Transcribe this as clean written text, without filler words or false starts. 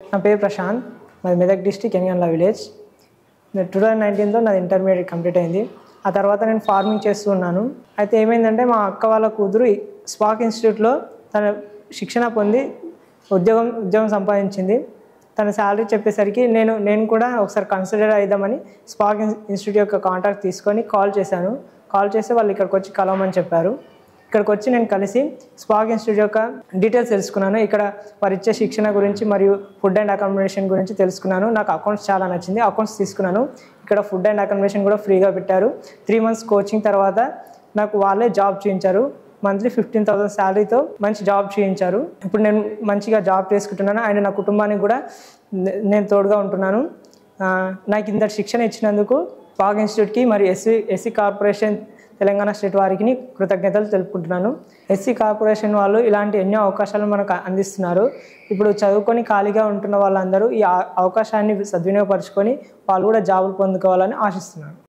నా పేరు ప్రశాంత్, మాది మెదక్ డిస్ట్రిక్ట్ ఎన్గన్ల విలేజ్. 2019లో నాది ఇంటర్మీడియట్ కంప్లీట్ అయింది. ఆ తర్వాత నేను ఫార్మింగ్ చేస్తూ ఉన్నాను. అయితే ఏమైందంటే మా అక్క వాళ్ళ కూతురు స్పార్క్ ఇన్స్టిట్యూట్లో తన శిక్షణ పొంది ఉద్యోగం సంపాదించింది. తన శాలరీ చెప్పేసరికి నేను కూడా ఒకసారి కన్సిడర్ అయిద్దామని స్పార్క్ ఇన్స్టిట్యూట్ యొక్క కాంటాక్ట్ తీసుకొని కాల్ చేశాను. కాల్ చేస్తే వాళ్ళు ఇక్కడికి వచ్చి కలవమని చెప్పారు. ఇక్కడికి వచ్చి నేను కలిసి స్పార్క్ ఇన్స్టిట్యూట్ యొక్క డీటెయిల్స్ తెలుసుకున్నాను. ఇక్కడ వారు ఇచ్చే శిక్షణ గురించి మరియు ఫుడ్ అండ్ అకామిడేషన్ గురించి తెలుసుకున్నాను. నాకు అకౌంట్స్ చాలా నచ్చింది. అకౌంట్స్ తీసుకున్నాను. ఇక్కడ ఫుడ్ అండ్ అకామిడేషన్ కూడా ఫ్రీగా పెట్టారు. 3 months కోచింగ్ తర్వాత నాకు వాళ్ళే జాబ్ చేయించారు. మంత్లీ 15,000 శాలరీతో మంచి జాబ్ చేయించారు. ఇప్పుడు నేను మంచిగా జాబ్ చేసుకుంటున్నాను. అండ్ నా కుటుంబానికి కూడా నేను తోడుగా ఉంటున్నాను. నాకు ఇంత శిక్షణ ఇచ్చినందుకు స్పార్క్ ఇన్స్టిట్యూట్కి మరియు ఎస్సీ కార్పొరేషన్ తెలంగాణ స్టేట్ వారికి కృతజ్ఞతలు తెలుపుకుంటున్నాను. ఎస్సీ కార్పొరేషన్ వాళ్ళు ఇలాంటి ఎన్నో అవకాశాలు మనకు అందిస్తున్నారు. ఇప్పుడు చదువుకొని ఖాళీగా ఉంటున్న వాళ్ళందరూ ఈ అవకాశాన్ని సద్వినియోగపరుచుకొని వాళ్ళు కూడా జాబులు పొందుకోవాలని ఆశిస్తున్నాను.